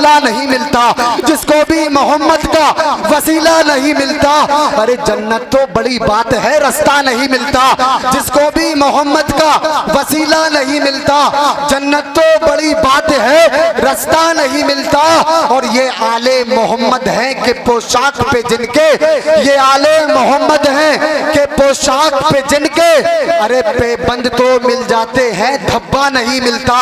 अल्लाह नहीं मिलता, जिसको भी मोहम्मद का वसीला नहीं मिलता। अरे जन्नत तो बड़ी बात है, रास्ता नहीं मिलता, जिसको भी मोहम्मद का वसीला नहीं मिलता। जन्नत तो बड़ी बात है, रास्ता नहीं मिलता। और ये आले मोहम्मद हैं कि पोशाक पे जिनके, ये आले मोहम्मद हैं कि पोशाक पे जिनके, अरे पेबंद तो मिल जाते हैं, धब्बा नहीं मिलता।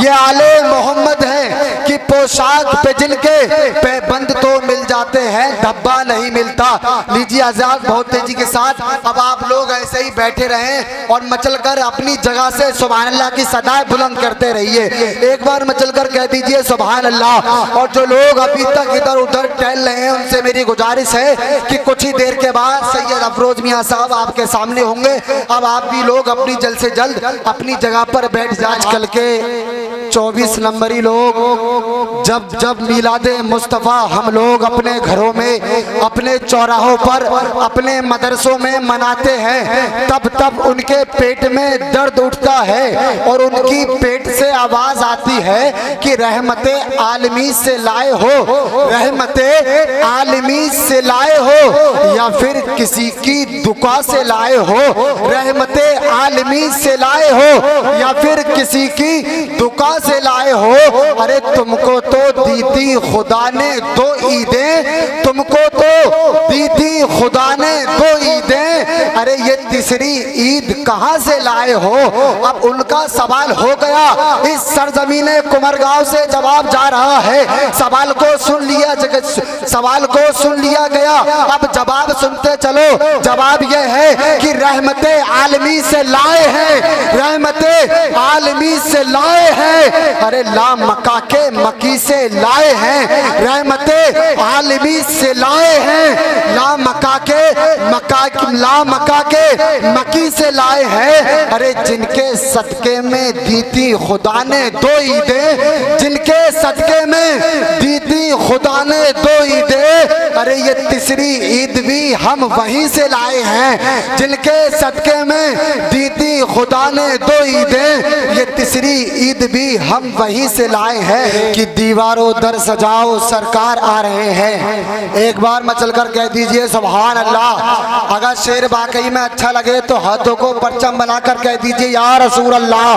ये आले मोहम्मद हैं कि पोशाक पे जिनके, पेबंद तो मिल जाते हैं, धब्बा नहीं मिलता। लीजिए आजाद, बहुत तेजी के साथ अब आप लोग ऐसे ही बैठे रहें और मचलकर अपनी जगह से सुभान अल्लाह की सदाएं बुलंद करते रहिए। एक बार मचलकर कह दीजिए सुभान अल्लाह। और जो लोग अभी तक इधर उधर टहल रहे हैं, उनसे मेरी गुजारिश है कि कुछ ही देर के बाद सैयद अफरोज मियां साहब आपके सामने होंगे। अब आप भी लोग अपनी जल्द से जल्द अपनी जगह पर बैठ जाए। आजकल के 24 नंबरी लोग जब जब मिलादे मुस्तफ़ा हम लोग अपने घरों में, अपने चौराहों पर, अपने मदरसों में मनाते हैं, तब तब उनके पेट में दर्द उठता है और उनकी पेट से आवाज आती है कि रहमते आलमी से लाए हो, रहमते आलमी से लाए हो, या फिर किसी की दुआ से लाए हो। रहमते आलमी से लाए हो या फिर किसी की दुआ से लाए हो। अरे तुमको तो दी थी खुदा ने 2 ईदें, तुमको तो दी थी खुदा ने 2 ईदें, अरे ये तीसरी ईद कहां से लाए हो। अब उनका सवाल हो गया, इस सरजमीने कुमरगांव से जवाब जा रहा है। सवाल को सुन लिया, सवाल को सुन लिया गया। अब जवाब सुनते चलो। जवाब यह है कि रहमते आलमी से लाए हैं, रहमते आलमी से लाए हैं। अरे ला मक्का के मकी से लाए हैं, रहमते आलमी से लाए हैं। ला मक्का के मकी से लाए हैं। अरे जिनके सदके में दी थी खुदा ने 2 ईदें, जिनके सदके में दी थी खुदा ने 2 ईदें, अरे ये तीसरी ईद भी हम वहीं से लाए हैं। जिनके सदके में दी थी खुदा ने 2 ईदें, ये तीसरी ईद भी हम वहीं से लाए हैं। कि दीवारों दर सजाओ सरकार आ रहे हैं। एक बार मचलकर कह दीजिए सुभान अल्लाह। अगर शेर वाकई में अच्छा लगे तो हाथों को परचम बनाकर कह दीजिए या रसूल अल्लाह,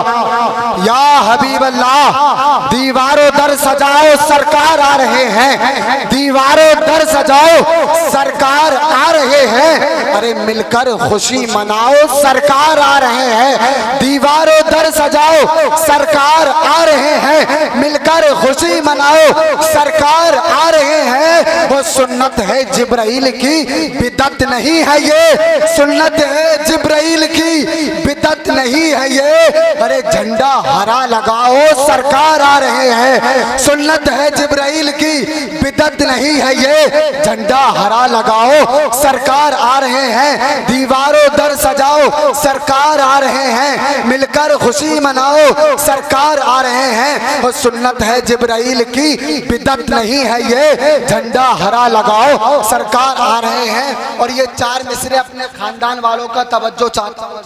या हबीब अल्लाह। दीवारों दर सजाओ सरकार आ रहे हैं, दीवारों दर सजाओ सरकार आ रहे हैं। अरे मिलकर खुशी मनाओ सरकार आ रहे हैं। दीवारों दर सजाओ सरकार आ रहे हैं, मिलकर खुशी मनाओ सरकार आ रहे हैं। वो सुन्नत है जिब्राइल की, बिदत नहीं है ये, सुन्नत है जिब्राइल की, बिदत नहीं है ये। अरे झंडा हरा लगाओ सरकार आ रहे हैं। सुन्नत है जिब्राइल की, बिदत नहीं है ये। झंडा हरा लगाओ सरकार आ रहे हैं। दीवारों दर सजाओ सरकार आ रहे हैं, मिलकर खुशी मनाओ सरकार आ रहे हैं। और सुन्नत है जिब्राइल की, बिदत नहीं है ये। झंडा हरा लगाओ सरकार आ रहे हैं। और ये 4 मिसरे अपने खानदान वालों का तवज्जो चाहता हूं,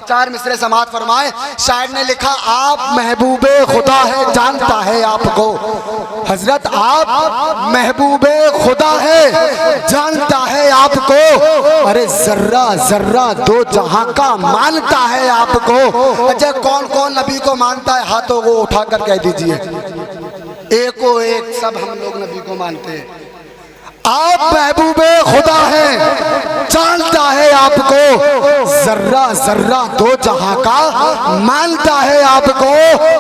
4 मिसरे समाअत फरमाए। शायर ने लिखा, आप महबूबे खुदा है जानता है आपको। हजरत आप महबूबे खुदा है जानता है आपको। अरे जर्रा जर्रा 2 जहां का मानता है आपको। अच्छा कौन कौन नबी को मानता है, हाथों को उठाकर कह दीजिए। एको एक सब हम लोग नबी को मानते हैं। आप महबूबे खुदा हैं जानता है आपको। जर्रा जर्रा 2 जहां का मानता है आपको।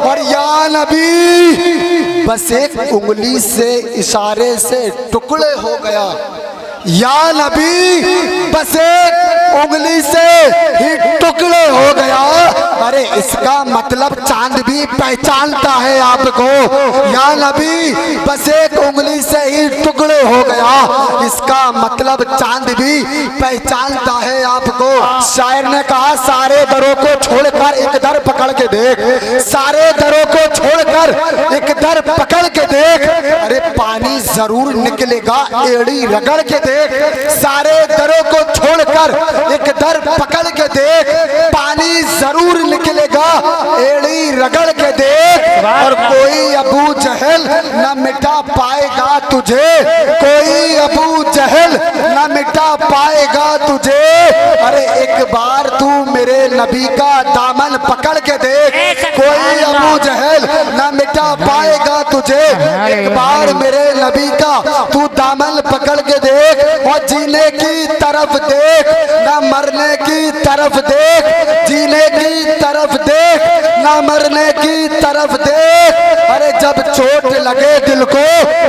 और या नबी बस एक उंगली से इशारे से टुकड़े हो गया। या नबी बस एक उंगली से ही टुकड़े हो गया। अरे इसका मतलब चांद भी पहचानता है आपको। या नबी बस एक उंगली से ही टुकड़े हो गया, इसका मतलब चांद भी पहचानता है आपको। शायर ने कहा, सारे दरों को छोड़कर एक दर पकड़ के देख, सारे दरों को छोड़कर एक दर पकड़ के देख। अरे पानी जरूर निकलेगा एड़ी रगड़ के देख। सारे दरों को छोड़कर एक दर पकड़ के देख, पानी जरूर निकलेगा एड़ी रगड़ के देख। और कोई अबू जहल जहल न मिटा पाएगा तुझे, कोई अबू जहल न मिटा पाएगा तुझे। अरे एक बार तू मेरे नबी का दामन पकड़ के देख, कोई अबू जहल न मिटा पाएगा तुझे। एक बार मेरे नबी का तू दामन पकड़ के देख, और जीने की तरफ देख न मरने की तरफ देख, जीने की तरफ देख न मरने की तरफ देख। अरे जब चोट लगे दिल को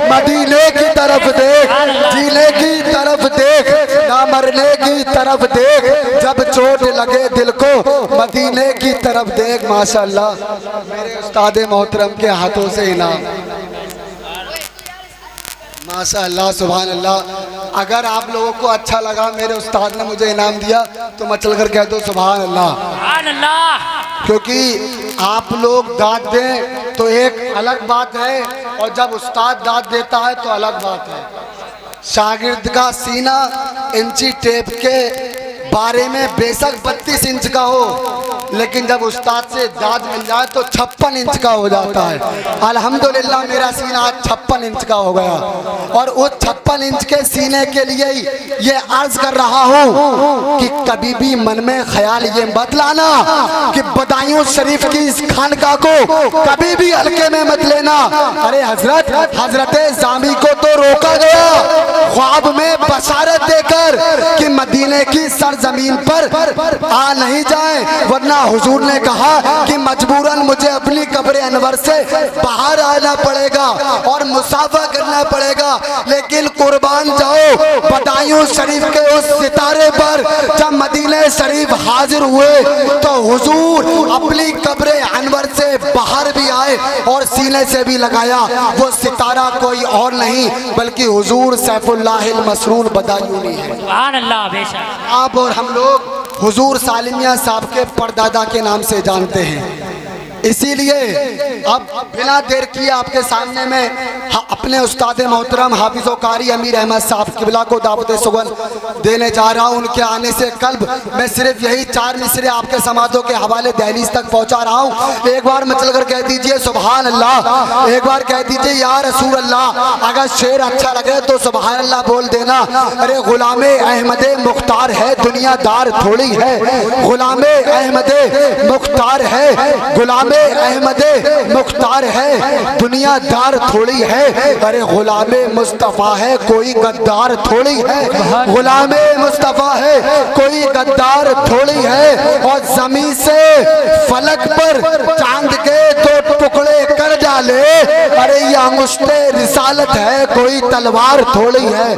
मदीने की तरफ देख, जीने की तरफ देख न मरने की तरफ देख, जब चोट लगे दिल को मदीने की तरफ देख। माशाअल्लाह मेरे उस्ताद मोहतरम के हाथों से इनाम, माशाअल्लाह सुभान अल्लाह। अगर आप लोगों को अच्छा लगा मेरे उस्ताद ने मुझे इनाम दिया तो मैं चल कर कह दो सुभान अल्लाह, सुभान अल्लाह। क्योंकि आप लोग दाद दें तो एक अलग बात है, और जब उस्ताद दाद देता है तो अलग बात है। शागिर्द का सीना इंची टेप के बारे में बेशक 32 इंच का हो, लेकिन जब उस्ताद से दाद मिल जाए तो 56 इंच का हो जाता है। अल्हम्दुलिल्लाह मेरा सीना आज 56 इंच का हो गया, और उस 56 इंच के सीने के लिए ही ये अर्ज कर रहा हूँ कि कभी भी मन में ख्याल ये मत लाना कि बदायूं शरीफ की इस खानका को कभी भी हल्के में मत लेना। अरे हजरत जामी को तो रोका गया ख्वाब में बशारत देकर कि मदीने की सरजमीन पर आ नहीं जाए, वरना हुजूर ने कहा कि मजबूरन मुझे अपनी कब्र अनवर से बाहर आना पड़ेगा और मुसाफा करना पड़ेगा। लेकिन कुर्बान जाओ बदायूं शरीफ के उस सितारे पर, जब मदीने शरीफ हाजिर हुए तो हुजूर अपनी कब्र अनवर से बाहर भी आए और सीने से भी लगाया। वो सितारा कोई और नहीं बल्कि हुजूर सैफुल्लाहिल मसरूर बदायूनी है। सुभान अल्लाह। बेशक आप और हम लोग हुजूर सालिमिया साहब के परदादा के नाम से जानते हैं, इसीलिए अब बिना देर किए आपके सामने में अपने उस्ताद मोहतरम हाफिज़ कारी अमीर अहमद साहब किबला को दावत सुगन देने जा रहा हूँ। उनके आने से कल्ब मैं सिर्फ यही 4 मिसरे आपके समातों के हवाले दहलीज तक पहुँचा रहा हूँ। एक बार मचल कर कह दीजिए सुभान अल्लाह, एक बार कह दीजिए या रसूल अल्लाह। अगर शेर अच्छा लगे तो सुभान अल्लाह बोल देना। अरे गुलामे अहमदे मुख्तार है दुनियादार थोड़ी है, गुलामे अहमदे मुख्तार है, गुलामे अहमदे मुख्तार है दुनियादार थोड़ी है। अरे गुलामे मुस्तफ़ा है कोई गद्दार थोड़ी है, गुलामे मुस्तफ़ा है कोई गद्दार थोड़ी है। और जमीन से फलक पर चांद के 2 टुकड़े कर डाले, अरे ये अंगुष्ठे रिसालत है कोई तलवार थोड़ी है।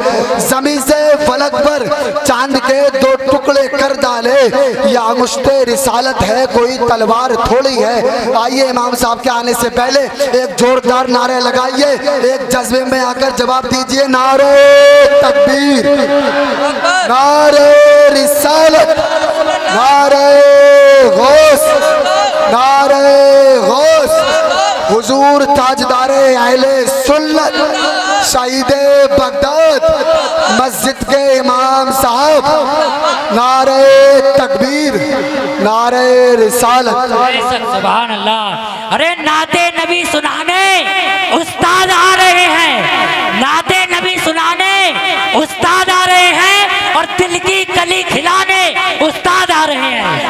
जमीन से फलक पर चांद के 2 टुकड़े कर डाले, ये अंगुष्ठे रिसालत है कोई तलवार थोड़ी है। आइए इमाम साहब के आने से पहले एक जोरदार नारे लगाइए, एक जज्बे में आकर जवाब दीजिए। नारे तकबीर, नारे रिसालत, नारे गौस, नारे गौस। हुजूर ताजदारे अहले सुन्नत शहीदे बगदाद मस्जिद के इमाम साहब, नारे तकबीर, नारे रिसालत। सुभान अल्लाह। अरे नाते नबी सुनाने उस्ताद आ रहे हैं, नाते नबी सुनाने उस्ताद आ रहे हैं, और दिल की कली खिलाने उस्ताद आ रहे हैं।